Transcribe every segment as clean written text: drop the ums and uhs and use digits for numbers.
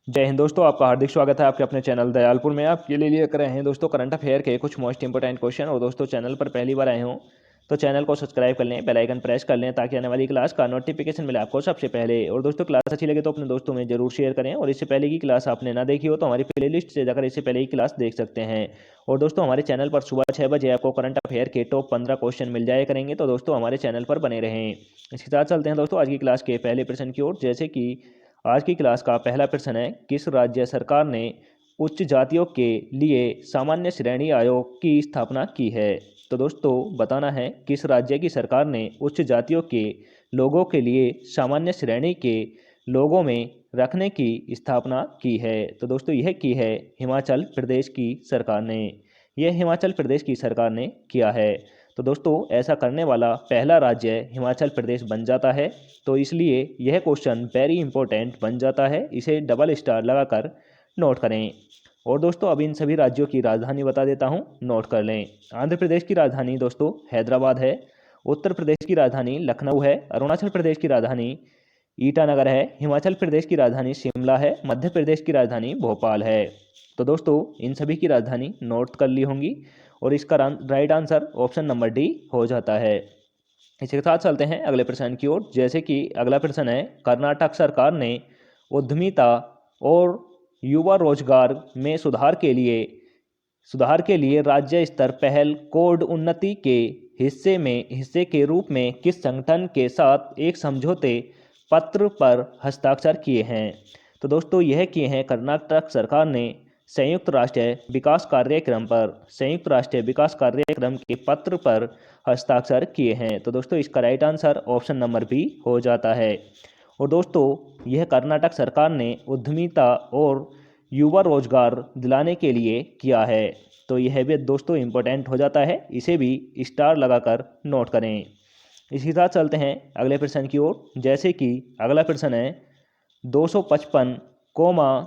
जय हिंद दोस्तों, आपका हार्दिक स्वागत है आपके अपने चैनल दयालपुर में। आपके लिए लेकर आए हैं दोस्तों करंट अफेयर के कुछ मोस्ट इंपोर्टेंट क्वेश्चन। और दोस्तों चैनल पर पहली बार आए हों तो चैनल को सब्सक्राइब कर लें, बेल आइकन प्रेस कर लें ताकि आने वाली क्लास का नोटिफिकेशन मिले आपको सबसे पहले। और दोस्तों क्लास अच्छी लगे तो अपने दोस्तों में जरूर शेयर करें। और इससे पहले की क्लास आपने ना देखी हो तो हमारी प्लेलिस्ट से जाकर इससे पहले की क्लास देख सकते हैं। और दोस्तों हमारे चैनल पर सुबह 6 बजे आपको करंट अफेयर के टॉप 15 क्वेश्चन मिल जाया करेंगे, तो दोस्तों हमारे चैनल पर बने रहें। इसके साथ चलते हैं दोस्तों आज की क्लास के पहले प्रश्न की ओर। जैसे कि आज की क्लास का पहला प्रश्न है, किस राज्य सरकार ने उच्च जातियों के लिए सामान्य श्रेणी आयोग की स्थापना की है। तो दोस्तों बताना है किस राज्य की सरकार ने उच्च जातियों के लोगों के लिए सामान्य श्रेणी के लोगों में रखने की स्थापना की है। तो दोस्तों यह की है हिमाचल प्रदेश की सरकार ने। यह हिमाचल प्रदेश की सरकार ने किया है। तो दोस्तों ऐसा करने वाला पहला राज्य हिमाचल प्रदेश बन जाता है। तो इसलिए यह क्वेश्चन वेरी इंपॉर्टेंट बन जाता है, इसे डबल स्टार लगाकर नोट करें। और दोस्तों अब इन सभी राज्यों की राजधानी बता देता हूं, नोट कर लें। आंध्र प्रदेश की राजधानी दोस्तों हैदराबाद है। उत्तर प्रदेश की राजधानी लखनऊ है। अरुणाचल प्रदेश की राजधानी ईटानगर है। हिमाचल प्रदेश की राजधानी शिमला है। मध्य प्रदेश की राजधानी भोपाल है। तो दोस्तों इन सभी की राजधानी नोट कर ली होंगी और इसका right answer option number D हो जाता है। इसके साथ चलते हैं अगले प्रश्न की ओर। जैसे कि अगला प्रश्न है, कर्नाटक सरकार ने उद्यमिता और युवा रोजगार में सुधार के लिए राज्य स्तर पहल कोड उन्नति के हिस्से के रूप में किस संगठन के साथ एक समझौते पत्र पर हस्ताक्षर किए हैं। तो दोस्तों यह किए हैं कर्नाटक सरकार ने संयुक्त राष्ट्र विकास कार्यक्रम के पत्र पर हस्ताक्षर किए हैं। तो दोस्तों इसका right answer option number B हो जाता है। और दोस्तों यह कर्नाटक सरकार ने उद्यमिता और युवा रोजगार दिलाने के लिए किया है। तो यह भी दोस्तों इम्पोर्टेंट हो जाता है, इसे भी स्टार लगाकर नोट करें। इसी साथ चलते हैं अगले प्रश्न की ओर। जैसे कि अगला प्रश्न है,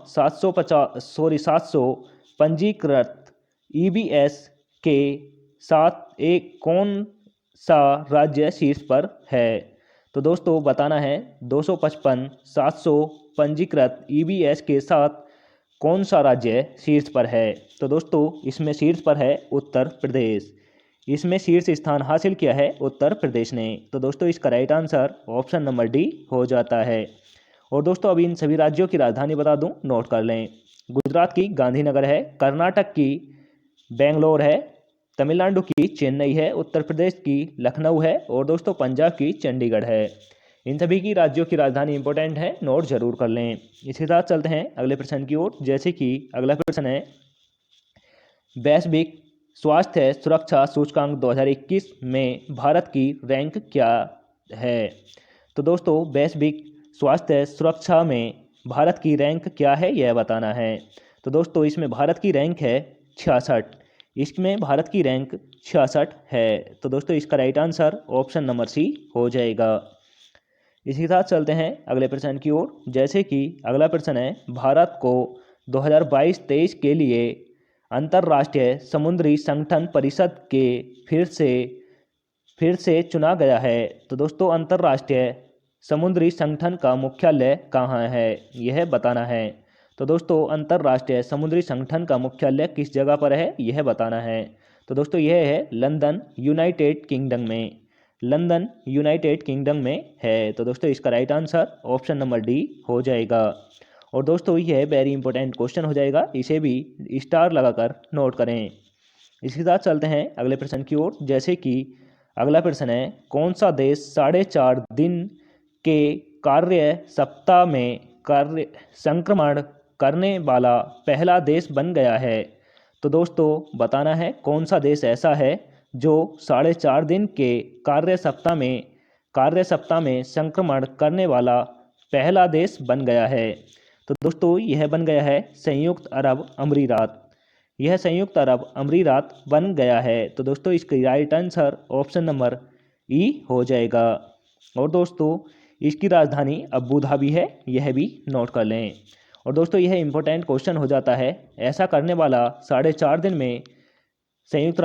700 पंजीकृत ईबीएस के साथ एक कौन सा राज्य शीर्ष पर है। तो दोस्तों बताना है 255 700 पंजीकृत ईबीएस के साथ कौन सा राज्य शीर्ष पर है। तो दोस्तों इसमें शीर्ष पर है उत्तर प्रदेश। इसमें शीर्ष स्थान हासिल किया है उत्तर प्रदेश ने। तो दोस्तों इसका right answer option number D हो जाता है। और दोस्तों अभी इन सभी राज्यों की राजधानी बता दूं, नोट कर लें। गुजरात की गांधीनगर है। कर्नाटक की बेंगलोर है। तमिलनाडु की चेन्नई है। उत्तर प्रदेश की लखनऊ है। और दोस्तों पंजाब की चंडीगढ़ है। इन सभी की राज्यों की राजधानी इंपॉर्टेंट है, नोट जरूर कर लें। इसके साथ चलते हैं अगले प्रश्न की ओर। जैसे कि अगला प्रश्न है, वैश्विक स्वास्थ्य सुरक्षा सूचकांक 2021 में भारत की रैंक क्या है। तो दोस्तों वैश्विक स्वास्थ्य सुरक्षा में भारत की रैंक क्या है यह बताना है। तो दोस्तों इसमें भारत की रैंक है 66। इसमें भारत की रैंक 66 है। तो दोस्तों इसका right answer option number C हो जाएगा। इसी के साथ चलते हैं अगले प्रश्न की ओर। जैसे कि अगला प्रश्न है, भारत को 2022-23 के लिए अंतर्राष्ट्रीय समुद्री संगठन परिषद के फिर से चुना गया है। तो दोस्तों अंतर्राष्ट्रीय समुद्री संगठन का मुख्यालय कहाँ है यह बताना है। तो दोस्तों अंतर्राष्ट्रीय समुद्री संगठन का मुख्यालय किस जगह पर है यह बताना है। तो दोस्तों यह है लंदन यूनाइटेड किंगडम में। लंदन यूनाइटेड किंगडम में है। तो दोस्तों इसका right answer option number D हो जाएगा। और दोस्तों यह वेरी इंपॉर्टेंट क्वेश्चन हो जाएगा, इसे भी स्टार लगाकर नोट करें। इसके साथ चलते हैं अगले प्रश्न की ओर। जैसे कि अगला प्रश्न है, कौन सा देश 4.5 दिन के कार्य सप्ताह में कार्य संक्रमण करने वाला पहला देश बन गया है। तो दोस्तों बताना है कौन सा देश ऐसा है जो 4.5 दिन के कार्य सप्ताह में संक्रमण करने वाला पहला देश बन गया है। तो दोस्तों यह बन गया है संयुक्त अरब अमीरात। यह संयुक्त अरब अमीरात बन गया है। तो दोस्तों इसकी राइट आंसर ऑप्शन नंबर ई हो जाएगा। और दोस्तों इसकी राजधानी अबू धाबी है, यह भी नोट कर लें। और दोस्तों यह इंपॉर्टेंट क्वेश्चन हो जाता है, ऐसा करने वाला 4.5 दिन में संयुक्त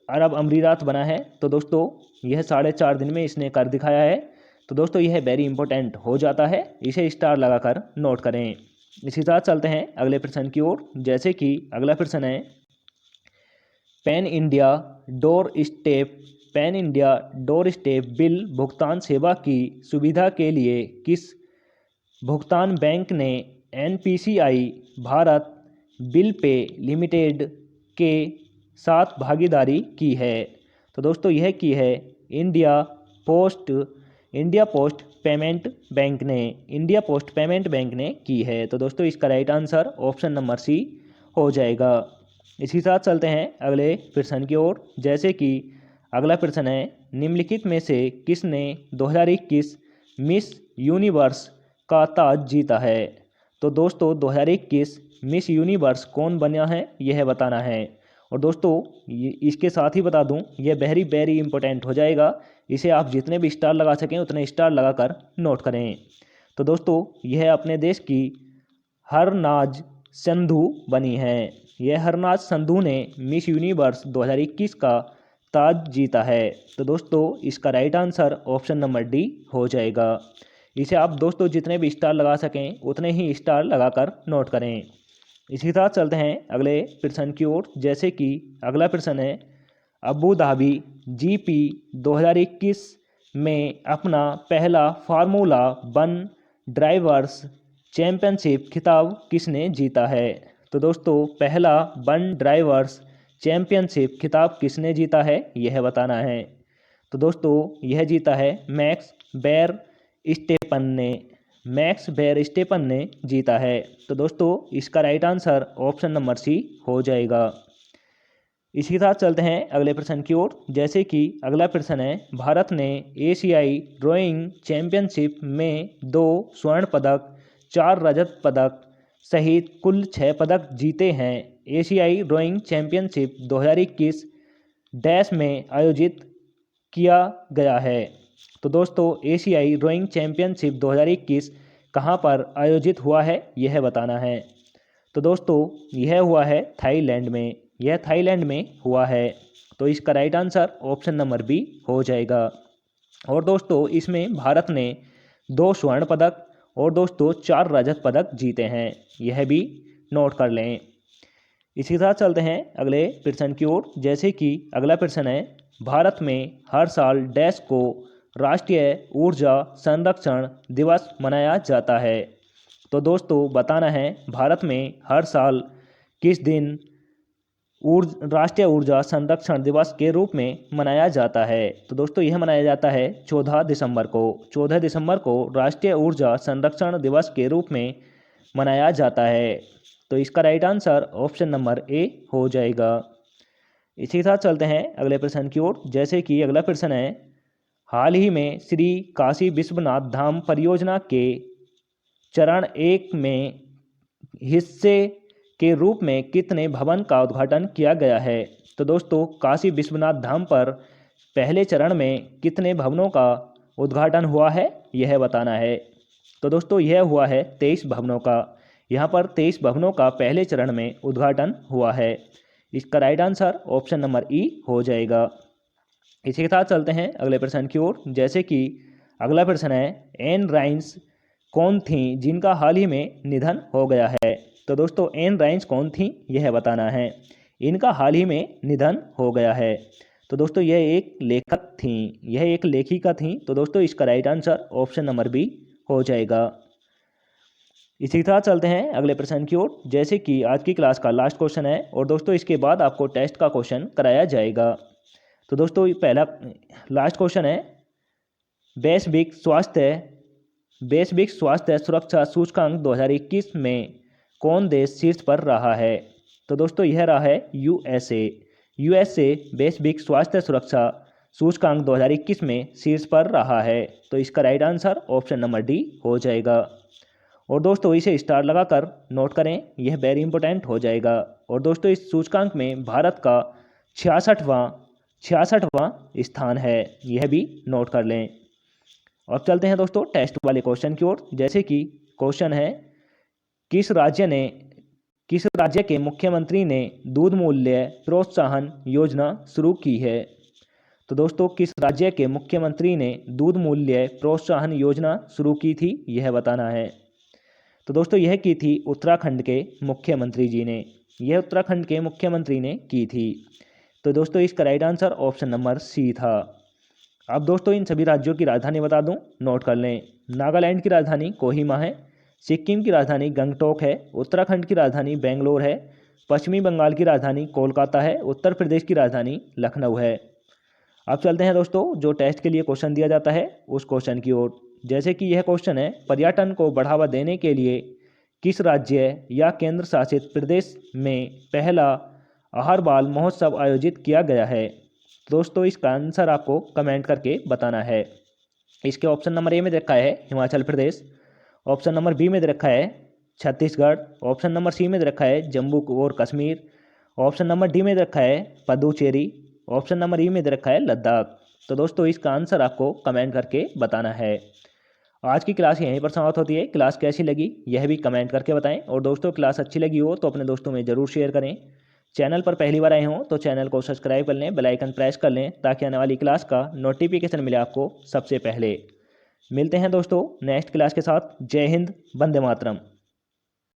अरब अमीरात बना है। तो दोस्तों यह 4.5 दिन में इसने कर दिखाया है। तो दोस्तों यह वेरी इंपॉर्टेंट हो जाता है, इसे स्टार लगाकर नोट करें। इसी साथ चलते हैं अगले प्रश्न की ओर, जैसे कि अगला प्रश्न है pan India door step pan India door step bill भुगतान सेवा की सुविधा के लिए किस भुगतान बैंक ने NPCI Bharat bill pay limited के साथ भागीदारी की है? तो दोस्तों यह की है इंडिया पोस्ट पेमेंट बैंक ने की है। तो दोस्तों इसका right answer option number C हो जाएगा। इसी साथ चलते हैं अगले प्रश्न की ओर, जैसे कि अगला प्रश्न है निम्नलिखित में से किसने 2021 मिस यूनिवर्स का ताज जीता है? तो दोस्तों 2021 मिस यूनिवर्स कौन बना है यह बताना है। और दोस्तों इसके साथ ही बता दूं, यह वेरी वेरी इंपॉर्टेंट हो जाएगा, इसे आप जितने भी स्टार लगा सकें उतने स्टार लगाकर नोट करें। तो दोस्तों यह अपने देश की हरनाज संधू बनी है। यह हरनाज संधू ने मिस यूनिवर्स 2021 का ताज जीता है। तो दोस्तों इसका right answer option number D हो जाएगा। इसे आप दोस्तों जितने भी स्टार लगा सकें उतने ही स्टार लगाकर नोट करें। इसी साथ चलते हैं अगले प्रश्न की ओर, जैसे कि अगला प्रश्न है अबू धाबी जीपी 2021 में अपना पहला फार्मूला वन ड्राइवर्स चैंपियनशिप खिताब किसने जीता है? तो दोस्तों पहला वन ड्राइवर्स चैंपियनशिप खिताब किसने जीता है यह बताना है। तो दोस्तों यह जीता है मैक्स वेरस्टेपन ने जीता है। तो दोस्तों इसका right answer option number C हो जाएगा। इसी साथ चलते हैं अगले प्रश्न की ओर, जैसे कि अगला प्रश्न है भारत ने एशियाई रोइंग चैंपियनशिप में 2 स्वर्ण पदक 4 रजत पदक सहित कुल 6 पदक जीते हैं। एशियाई रोइंग चैंपियनशिप 2021 डैश में आयोजित किया गया है। तो दोस्तों एशियाई रोइंग चैंपियनशिप 2021 कहाँ पर आयोजित हुआ है यह बताना है। तो दोस्तों यह हुआ है थाईलैंड में, यह थाईलैंड में हुआ है। तो इसका right answer option number B हो जाएगा। और दोस्तों इसमें भारत ने 2 स्वर्ण पदक और दोस्तों 4 रजत पदक जीते हैं, यह भी नोट कर लें। इसी साथ चलते हैं अगले प्रश्न की ओर, जैसे कि अगला प्रश्न है भारत में हर साल डैश को राष्ट्रीय ऊर्जा संरक्षण दिवस मनाया जाता है? तो दोस्तों बताना है भारत में हर साल किस दिन राष्ट्रीय ऊर्जा संरक्षण दिवस के रूप में मनाया जाता है? तो दोस्तों यह मनाया जाता है 14 दिसंबर को। 14 दिसंबर को राष्ट्रीय ऊर्जा संरक्षण दिवस के रूप में मनाया जाता है। तो इसका right answer option number A हो जाएगा। इसी साथ चलते हैं अगले प्रश्न की ओर, जैसे कि अगला प्रश्न है हाल ही में श्री काशी विश्वनाथ धाम परियोजना के चरण 1 में हिस्से के रूप में कितने भवन का उद्घाटन किया गया है? तो दोस्तों काशी विश्वनाथ धाम पर पहले चरण में कितने भवनों का उद्घाटन हुआ है यह बताना है। तो दोस्तों यह हुआ है 23 भवनों का। यहाँ पर 23 भवनों का पहले चरण में उद्घाटन हुआ है। इसका राइट आंसर ऑप्शन नंबर ई हो जाएगा। इसी के साथ चलते हैं अगले प्रश्न की ओर, जैसे कि अगला प्रश्न है एन राइन्स कौन थी जिनका हाल ही में निधन हो गया है? तो दोस्तों एन राइन्स कौन थी यह बताना है। इनका हाल ही में निधन हो गया है। तो दोस्तों यह एक लेखक थी, यह एक लेखिका थी। तो दोस्तों इसका right answer option number B हो जाएगा। इसी तरह चलते हैं अगले प्रश्न की ओर, जैसे कि आज की क्लास का लास्ट क्वेश्चन है और दोस्तों इसके बाद आपको टेस्ट का क्वेश्चन कराया जाएगा। तो दोस्तों पहला लास्ट क्वेश्चन है वैश्विक स्वास्थ्य सुरक्षा सूचकांक 2021 में कौन देश शीर्ष पर रहा है? तो दोस्तों यह रहा है यूएसए वैश्विक स्वास्थ्य सुरक्षा सूचकांक 2021 में शीर्ष पर रहा है। तो इसका right answer option number D हो जाएगा। और दोस्तों इसे स्टार लगाकर नोट करें, यह वेरी इंपॉर्टेंट हो जाएगा। और दोस्तों इस सूचकांक में भारत का 66वां स्थान है, यह भी नोट कर लें। अब चलते हैं दोस्तों टेस्ट वाले क्वेश्चन की ओर, जैसे कि क्वेश्चन है किस राज्य के मुख्यमंत्री ने दूध मूल्य प्रोत्साहन योजना शुरू की है? तो दोस्तों किस राज्य के मुख्यमंत्री ने दूध मूल्य प्रोत्साहन योजना शुरू की थी, यह बताना है। तो दोस्तों यह की थी उत्तराखंड के मुख्यमंत्री जी ने, यह उत्तराखंड के मुख्यमंत्री ने की थी। तो दोस्तों इसका right answer option number C था। अब दोस्तों इन सभी राज्यों की राजधानी बता दूं, नोट कर लें। नागालैंड की राजधानी कोहिमा है, सिक्किम की राजधानी गंगटोक है, उत्तराखंड की राजधानी बेंगलोर है, पश्चिमी बंगाल की राजधानी कोलकाता है, उत्तर प्रदेश की राजधानी लखनऊ है। अब चलते हैं दोस्तों जो टेस्ट के लिए क्वेश्चन दिया जाता है उस क्वेश्चन की ओर। जैसे कि यह क्वेश्चन है, पर्यटन को बढ़ावा देने के लिए किस राज्य या केंद्र शासित प्रदेश में पहला आहार बाल महोत्सव आयोजित किया गया है। दोस्तों इसका आंसर आपको कमेंट करके बताना है। इसके ऑप्शन नंबर ए में दे रखा है Himachal Pradesh, option number B में दे रखा है छत्तीसगढ़, ऑप्शन नंबर सी में दे रखा है जम्मू और कश्मीर, ऑप्शन नंबर डी में दे रखा है पुदुचेरी, ऑप्शन नंबर ई में दे रखा है लद्दाख। तो दोस्तों इसका आंसर आपको कमेंट करके बताना है। आज की क्लास यहीं पर समाप्त होती है। क्लास कैसी लगी यह भी कमेंट करके बताएं, और दोस्तों क्लास अच्छी लगी हो तो अपने दोस्तों में ज़रूर शेयर करें। चैनल पर पहली बार आए हों तो चैनल को सब्सक्राइब कर लें, बेल आइकन प्रेस कर लें ताकि आने वाली क्लास का नोटिफिकेशन मिले आपको सबसे पहले। मिलते हैं दोस्तों नेक्स्ट क्लास के साथ। जय हिंद, वंदे मातरम।